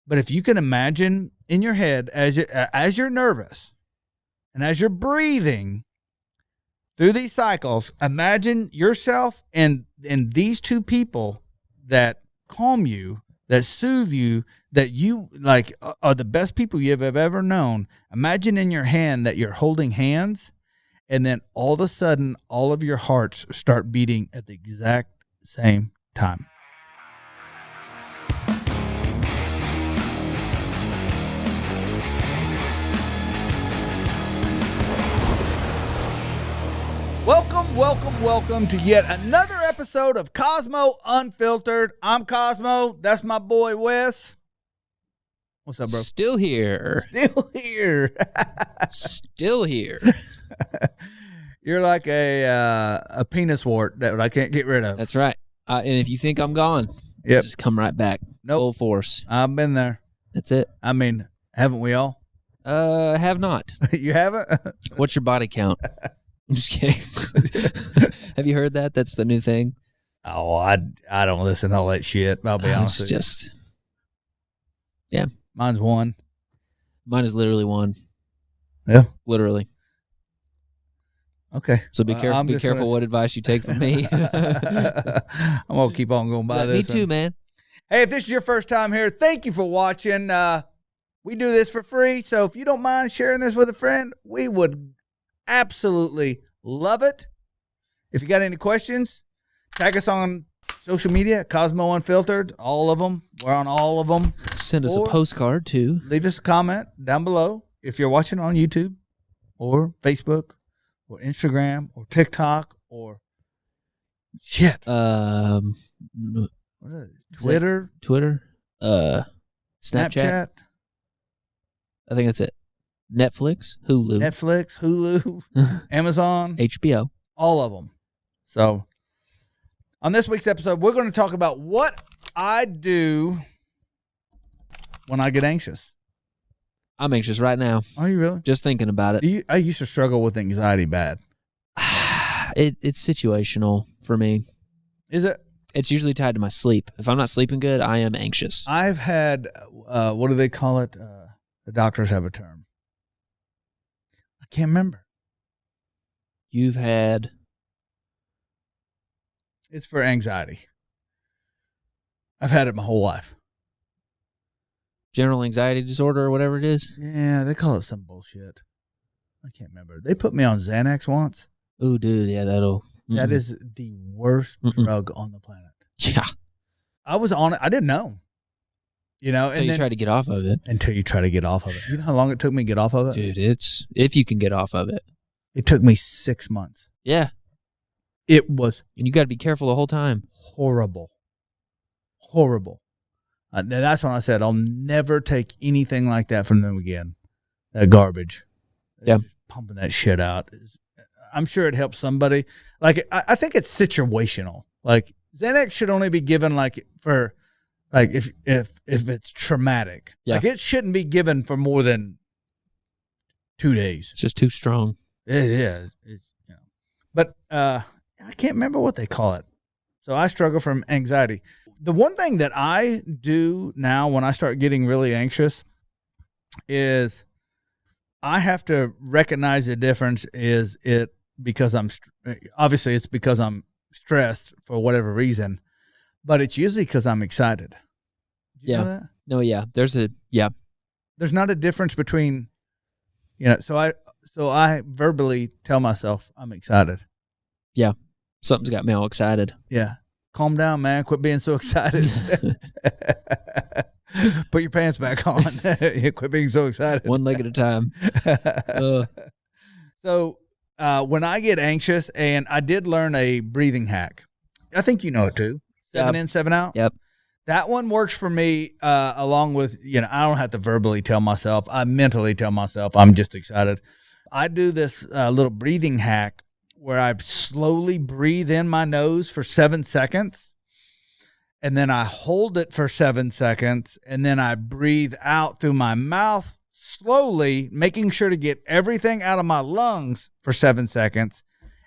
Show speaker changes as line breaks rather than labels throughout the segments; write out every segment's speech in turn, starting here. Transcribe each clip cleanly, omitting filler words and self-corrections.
But if you can imagine in your head as you're nervous and as you're breathing through these cycles, imagine yourself and these two people that calm you, that soothe you, that you like are the best people you have ever known. Imagine in your hand that you're holding hands, and then all of a sudden, all of your hearts start beating at the exact same time. Welcome to yet another episode of Kosmo Unfiltered. I'm Kosmo. That's my boy, Wes. What's up, bro?
Still here. Still here.
You're like a penis wart that I can't get rid of.
That's right. And if you think I'm gone, just come right back.
Nope.
Full force.
I've been there.
That's it.
I mean, haven't we all?
Have not.
You haven't?
What's your body count? I'm just kidding. Have you heard that? That's the new thing.
Oh, I don't listen to all that shit. I'll be honest with you.
Yeah.
Mine's one.
Mine is literally one.
Yeah.
Literally.
Okay.
So be careful. Be careful what advice you take from me.
I'm gonna keep on going by this.
Me too, man.
Hey, if this is your first time here, thank you for watching. We do this for free, so if you don't mind sharing this with a friend, we would absolutely love it. If you got any questions, tag us on social media, Kosmo Unfiltered, all of them. We're on all of them.
Send us a postcard too.
Leave us a comment down below if you're watching on YouTube or Facebook or Instagram or TikTok or shit.
What
is it? Twitter?
Snapchat. I think that's it. Netflix, Hulu,
Amazon,
HBO,
all of them. So, on this week's episode, we're going to talk about what I do when I get anxious.
I'm anxious right now.
Are you really?
Just thinking about it.
I used to struggle with anxiety bad.
It's situational for me.
Is it?
It's usually tied to my sleep. If I'm not sleeping good, I am anxious.
I've had, what do they call it? The doctors have a term. I can't remember.
You've had...
It's for anxiety. I've had it my whole life.
General anxiety disorder or whatever it is?
Yeah, they call it some bullshit. I can't remember. They put me on Xanax once.
Oh, dude, yeah,
That is the worst drug on the planet.
Yeah.
I was on it. I didn't know. You know,
until you try to get off of it.
Until you try to get off of it. You know how long it took me to get off of it?
Dude, it's if you can get off of it.
It took me 6 months.
Yeah.
It was.
And you got to be careful the whole time.
Horrible. That's when I said I'll never take anything like that from them again. That garbage.
Yeah.
Pumping that shit out. I'm sure it helps somebody. Like, I think it's situational. Like, Xanax should only be given like for... Like if it's traumatic, like it shouldn't be given for more than 2 days.
It's just too strong.
It is. It's, you know. But I can't remember what they call it. So I struggle from anxiety. The one thing that I do now when I start getting really anxious is I have to recognize the difference. Is it because obviously it's because I'm stressed for whatever reason. But it's usually because I'm excited. Did you know that?
No, yeah. There's
not a difference between, so I verbally tell myself I'm excited.
Yeah. Something's got me all excited.
Yeah. Calm down, man. Quit being so excited. Put your pants back on. Quit being so excited.
One leg at a time.
So when I get anxious, and I did learn a breathing hack. I think you know it too. 7 in, 7 out.
Yep.
That one works for me along with, I don't have to verbally tell myself. I mentally tell myself I'm just excited. I do this little breathing hack where I slowly breathe in my nose for 7 seconds. And then I hold it for 7 seconds. And then I breathe out through my mouth slowly, making sure to get everything out of my lungs for 7 seconds.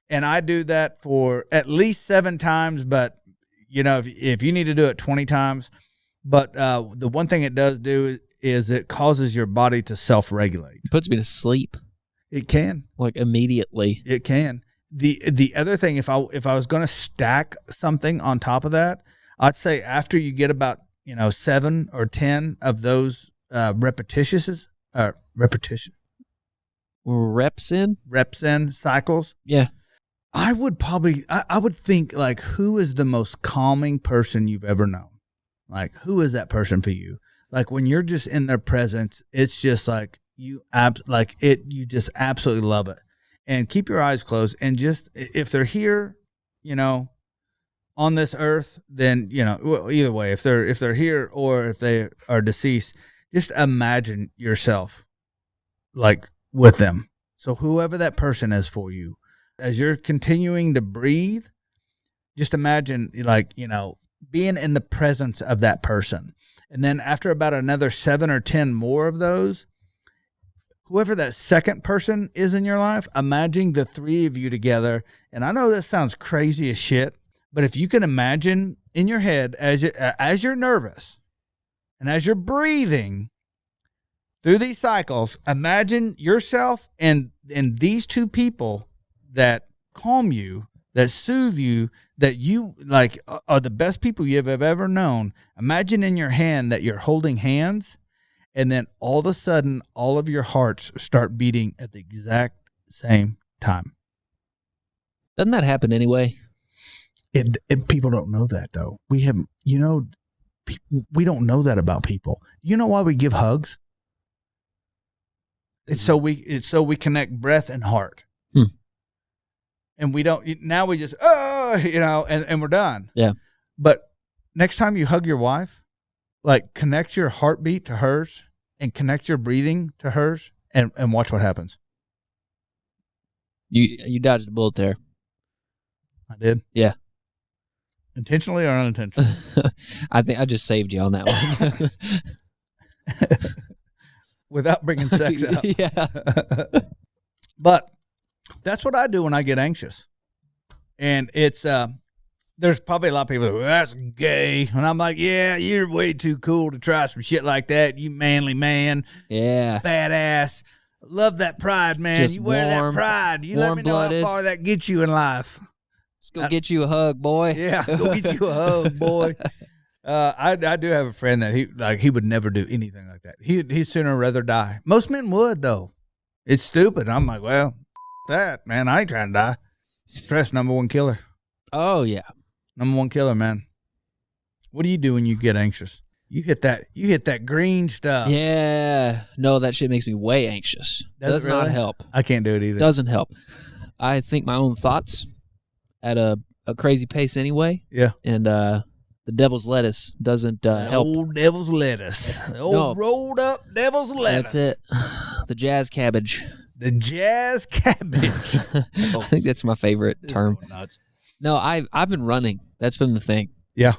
And I do that for at least 7 times, but if you need to do it 20 times, But the one thing it does do is it causes your body to self-regulate.
It puts me to sleep.
It can.
Like immediately.
It can. The other thing, if I was going to stack something on top of that, I'd say after you get about 7 or 10 of those repetition
Reps in
cycles.
Yeah.
I would think, like, who is the most calming person you've ever known? Like, who is that person for you? Like, when you're just in their presence, it's just like you just absolutely love it. And keep your eyes closed, and just, if they're here, on this earth, then, well, either way, if they're here or if they are deceased, just imagine yourself like with them. So whoever that person is for you, as you're continuing to breathe, just imagine, like, being in the presence of that person. And then after about another 7 or 10 more of those, whoever that second person is in your life, imagine the three of you together. And I know this sounds crazy as shit, but if you can imagine in your head, as you're nervous and as you're breathing through these cycles, imagine yourself and these two people that calm you, that soothe you, that you like are the best people you have ever known. Imagine in your hand that you're holding hands. And then all of a sudden, all of your hearts start beating at the exact same time.
Doesn't that happen anyway?
People don't know that, though. We don't know that about people. You know why we give hugs? It's so we connect breath and heart. And we don't, now we just, and we're done.
Yeah.
But next time you hug your wife, like, connect your heartbeat to hers and connect your breathing to hers, and watch what happens.
You dodged a bullet there.
I did?
Yeah.
Intentionally or unintentionally?
I think I just saved you on that one.
Without bringing sex up.
Yeah.
But that's what I do when I get anxious. And it's there's probably a lot of people who, that's gay. And I'm like, yeah, you're way too cool to try some shit like that. You manly man.
Yeah.
Badass. Love that pride, man.
Just
you wear that pride. You let me know how far that gets you in life.
Let's go get you a hug, boy.
Yeah, go get you a hug, boy. I do have a friend that he would never do anything like that. He'd sooner rather die. Most men would, though. It's stupid. I'm like, well, that, man, I ain't trying to die. Stress, number one killer.
Oh, yeah.
Number one killer, man. What do you do when you get anxious? You hit that green stuff.
Yeah. No, that shit makes me way anxious. Does
really?
not help.
I can't do it either.
Doesn't help. I think my own thoughts at a crazy pace anyway.
Yeah.
And the devil's lettuce doesn't help.
Old devil's lettuce. The old rolled up devil's lettuce.
That's it. The jazz cabbage.
The jazz cabbage.
I think that's my favorite term.
Nuts.
No, I've been running. That's been the thing.
Yeah.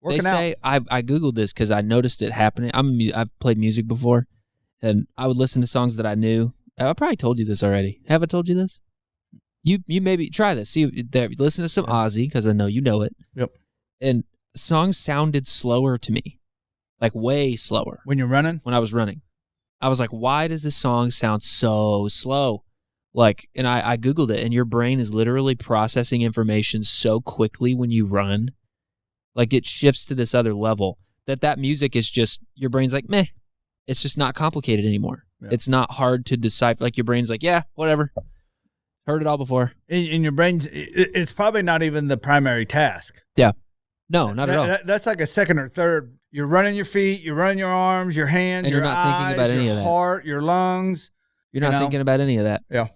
They say I Googled this because I noticed it happening. I've played music before, and I would listen to songs that I knew. I probably told you this already. Have I told you this? You maybe try this. See, listen to some Ozzy because I know you know it.
Yep.
And songs sounded slower to me, like way slower.
When you're running?
When I was running, I was like, why does this song sound so slow? Like, and I Googled it, and your brain is literally processing information so quickly when you run. Like, it shifts to this other level that music is just, your brain's like, meh. It's just not complicated anymore. Yeah. It's not hard to decipher. Like, your brain's like, yeah, whatever. Heard it all before.
In your brain, it's probably not even the primary task.
Yeah. No, not at all.
That's like a second or third. You're running your feet, you're running your arms, your hands,
and
your
you're not
eyes,
thinking about any of that.
Your heart, your lungs.
You're not thinking about any of that.
Yeah.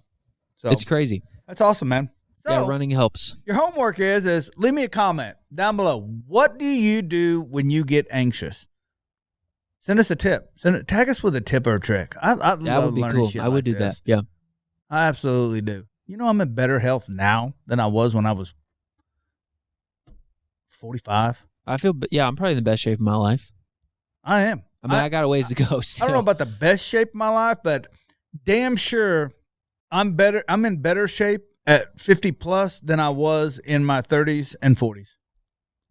So
it's crazy.
That's awesome, man. So,
yeah, running helps.
Your homework is leave me a comment down below. What do you do when you get anxious? Send us a tip. Tag us with a tip or a trick. I love
would be
learning
cool.
shit
I would
like
do
this.
that. Yeah.
I absolutely do. You know, I'm in better health now than I was when I was 45.
I feel, I'm probably in the best shape of my life.
I am.
I mean, I got a ways to go still.
I don't know about the best shape of my life, but damn sure I'm in better shape at 50 plus than I was in my 30s and 40s.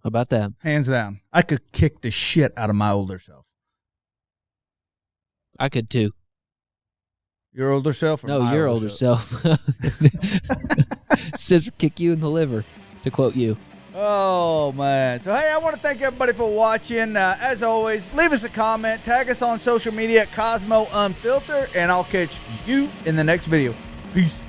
How about that?
Hands down. I could kick the shit out of my older self.
I could too.
Your older self or
No,
my
your older self. Scissor kick you in the liver, to quote you.
Oh, man. So, hey, I want to thank everybody for watching. As always, leave us a comment. Tag us on social media at Kosmo Unfiltered, and I'll catch you in the next video. Peace.